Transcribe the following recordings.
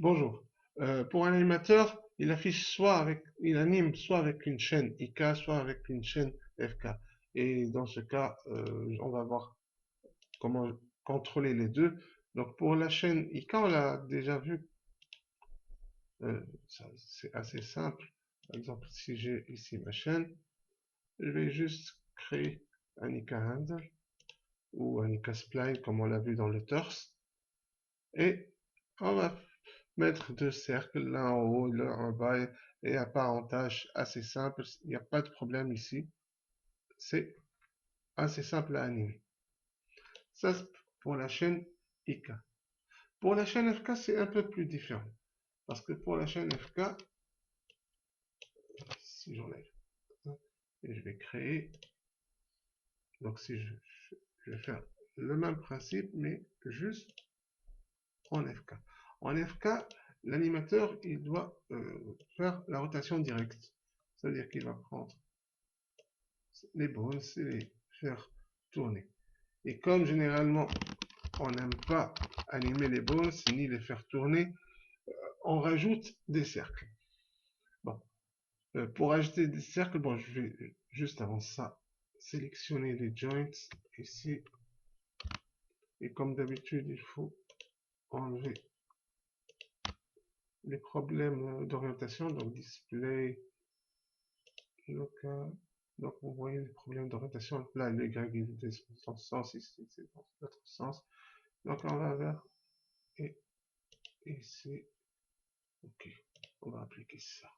Bonjour. Pour un animateur, il anime soit avec une chaîne IK, soit avec une chaîne FK. Et dans ce cas, on va voir comment contrôler les deux. Donc pour la chaîne IK, on l'a déjà vu, c'est assez simple. Par exemple, si j'ai ici ma chaîne, je vais juste créer un IK handle ou un IK spline comme on l'a vu dans le torse. Et on va mettre deux cercles, l'un en haut, l'un en bas, et un parentage assez simple. Il n'y a pas de problème ici. C'est assez simple à animer. Ça, c'est pour la chaîne IK. Pour la chaîne FK, c'est un peu plus différent. Parce que pour la chaîne FK, si j'enlève, et je vais créer, donc si je vais faire le même principe, mais juste en FK. En FK, l'animateur, il doit faire la rotation directe. C'est-à-dire qu'il va prendre les bones et les faire tourner. Et comme généralement on n'aime pas animer les bones ni les faire tourner, on rajoute des cercles. Bon, pour ajouter des cercles, bon, je vais juste avant ça sélectionner les joints ici. Et comme d'habitude, il faut enlever les problèmes d'orientation, donc display, local. Donc vous voyez les problèmes d'orientation. Là, le Y il est dans ce sens, ici c'est dans l'autre sens. Donc on va vers et ici. Ok, on va appliquer ça.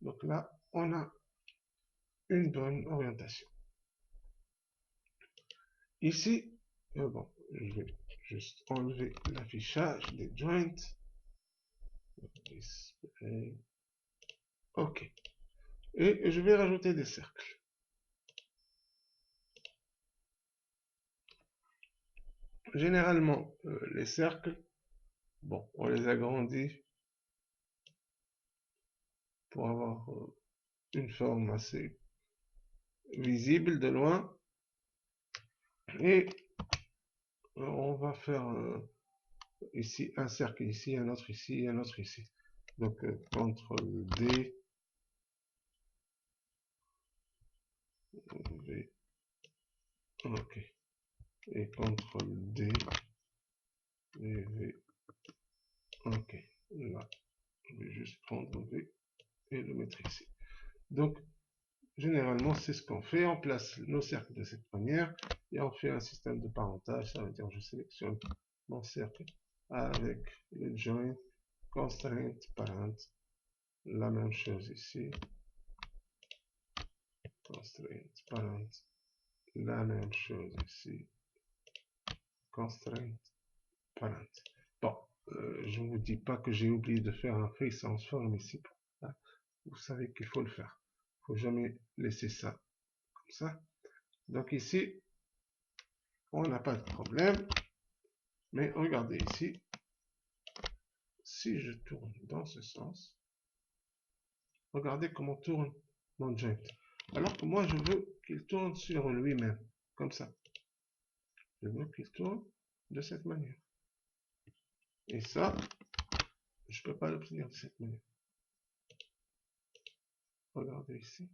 Donc là, on a une bonne orientation. Ici, bon, je vais juste enlever l'affichage des joints. Ok. Et je vais rajouter des cercles. Généralement, les cercles, bon, on les agrandit pour avoir une forme assez visible de loin. Et on va faire ici un cercle ici, un autre ici, un autre ici. Donc CTRL D, V, ok. Et CTRL D, V, V, ok. Là, je vais juste prendre V et le mettre ici. Donc, généralement, c'est ce qu'on fait. On place nos cercles de cette manière et on fait un système de parentage. Ça veut dire je sélectionne mon cercle avec le join constraint parent. La même chose ici. Constraint parent. La même chose ici. Constraint parent. Bon, je ne vous dis pas que j'ai oublié de faire un face transform ici. Vous savez qu'il faut le faire. Il ne faut jamais laisser ça comme ça. Donc ici, on n'a pas de problème. Mais regardez ici, si je tourne dans ce sens, regardez comment tourne mon joint. Alors que moi, je veux qu'il tourne sur lui-même, comme ça. Je veux qu'il tourne de cette manière. Et ça, je ne peux pas l'obtenir de cette manière. Regardez ici.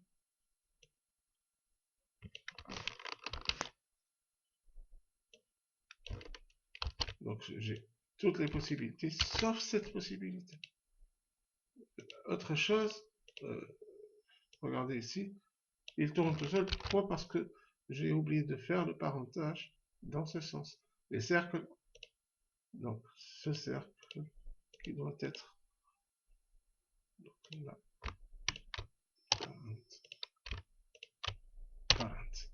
Donc, j'ai toutes les possibilités, sauf cette possibilité. Autre chose, regardez ici, il tourne tout seul. Pourquoi? Parce que j'ai oublié de faire le parentage dans ce sens. Les cercles, donc ce cercle qui doit être là, 40.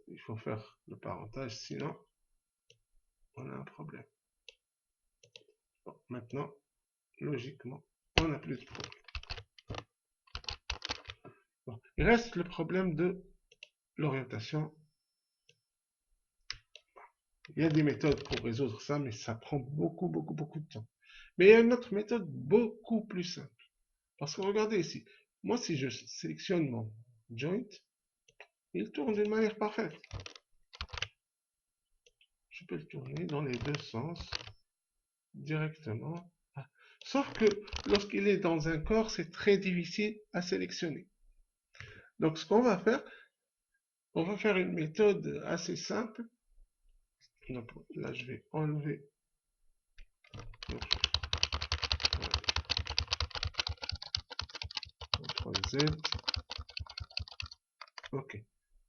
Il faut faire le parentage, sinon on a un problème. Bon, maintenant, logiquement, on n'a plus de problème. Bon, il reste le problème de l'orientation. Il y a des méthodes pour résoudre ça, mais ça prend beaucoup de temps. Mais il y a une autre méthode beaucoup plus simple. Parce que regardez ici, moi si je sélectionne mon joint, il tourne d'une manière parfaite. Je peux le tourner dans les deux sens. directement. Sauf que lorsqu'il est dans un corps, c'est très difficile à sélectionner. Donc ce qu'on va faire, on va faire une méthode assez simple. Donc là, je vais enlever CTRL Z. Ok.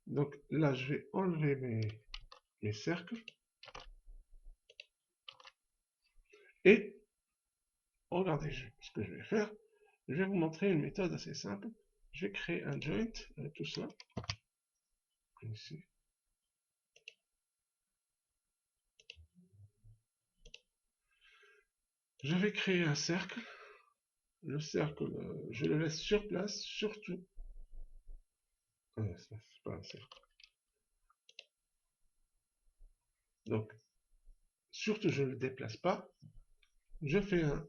Donc là, je vais enlever mes cercles. Et regardez ce que je vais faire. Je vais vous montrer une méthode assez simple. Je vais créer un joint, tout ça. Ici. Je vais créer un cercle. Le cercle, je le laisse sur place, surtout. Ça, c'est pas un cercle. Donc, surtout, je ne le déplace pas. Je fais un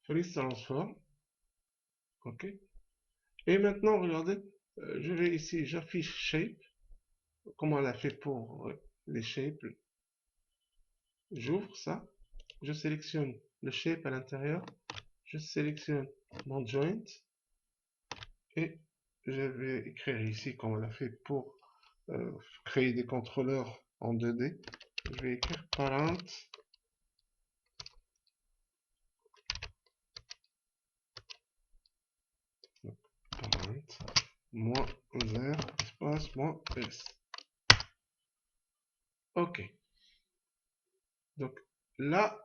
freeze transform. OK. Et maintenant, regardez, je vais ici, j'affiche shape. Comment on l'a fait pour les shapes. J'ouvre ça. Je sélectionne le shape à l'intérieur. Je sélectionne mon joint. Et je vais écrire ici, comme on l'a fait pour créer des contrôleurs en 2D. Je vais écrire parent. Parent. Moins 0, espace, moins S. OK. Donc là,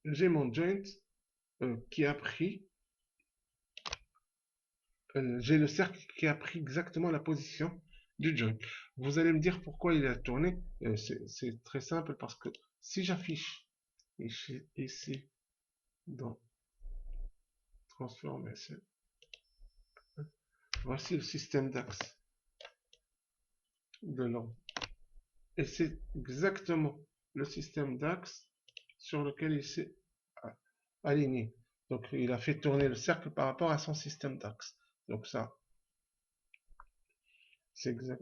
j'ai mon joint qui a pris, j'ai le cercle qui a pris exactement la position du joint. Vous allez me dire pourquoi il a tourné. C'est très simple parce que si j'affiche ici dans transformation, voici le système d'axe de l'ordre. Et c'est exactement le système d'axe sur lequel il s'est aligné. Donc il a fait tourner le cercle par rapport à son système d'axe. Donc ça, c'est exact.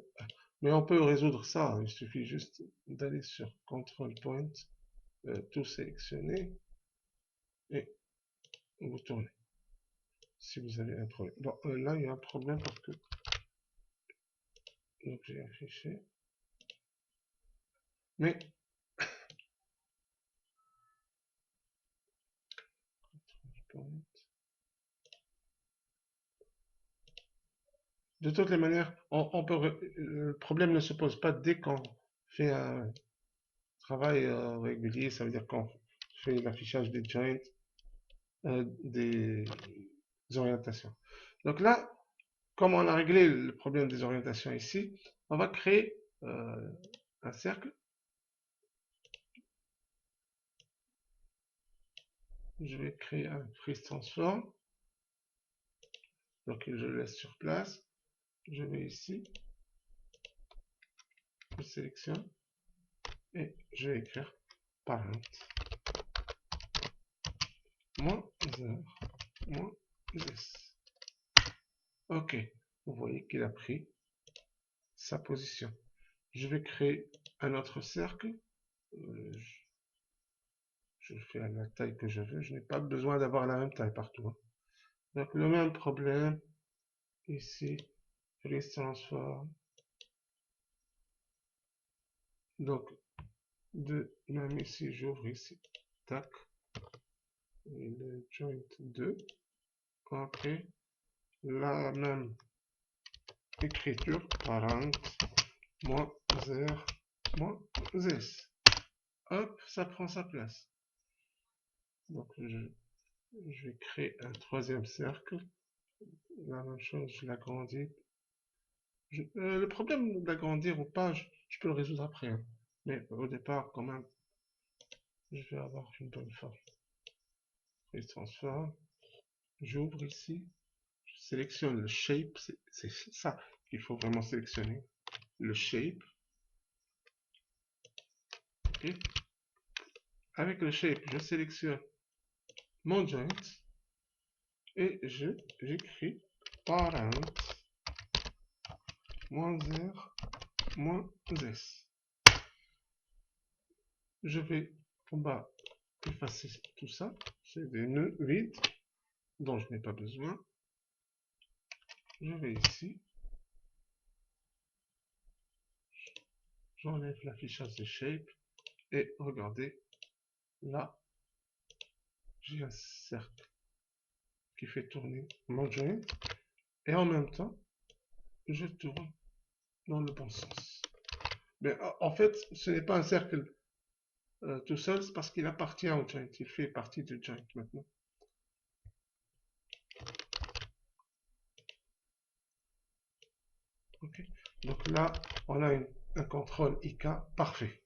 Mais on peut résoudre ça. Il suffit juste d'aller sur Control Point, tout sélectionner et vous tournez. Si vous avez un problème. Bon, là il y a un problème parce que donc j'ai affiché. Mais de toutes les manières, le problème ne se pose pas dès qu'on fait un travail régulier. Ça veut dire qu'on fait l'affichage des joints, des orientations. Donc là, comme on a réglé le problème des orientations ici, on va créer un cercle. Je vais créer un freeze transform. Donc je le laisse sur place. Je vais ici. Je sélectionne. Et je vais écrire parent. Moins 0, moins 10. OK. Vous voyez qu'il a pris sa position. Je vais créer un autre cercle. Je le fais à la taille que je veux. Je n'ai pas besoin d'avoir la même taille partout. Donc le même problème. Ici, freeze transform. Donc, même ici, j'ouvre ici. Tac. Et le joint 2. Après, la même écriture. Parent. Moins 0. Moins 10. Hop, ça prend sa place. Donc, je vais créer un troisième cercle. La même chose, je l'agrandis. Le problème d'agrandir ou pas, je peux le résoudre après. Hein. Mais au départ, quand même, je vais avoir une bonne forme. Freeze transform. J'ouvre ici. Je sélectionne le shape. C'est ça qu'il faut vraiment sélectionner. Le shape. Okay. Avec le shape, je sélectionne mon joint. Et j'écris parent. Moins 0, moins 10. Je vais en bas effacer tout ça. C'est des nœuds vides dont je n'ai pas besoin. Je vais ici. J'enlève l'affichage des shapes. Et regardez, là, j'ai un cercle qui fait tourner mon joint. Et en même temps, je tourne dans le bon sens. Mais en fait, ce n'est pas un cercle tout seul, c'est parce qu'il appartient au joint. Il fait partie du joint maintenant. Ok. Donc là, on a un contrôle IK parfait.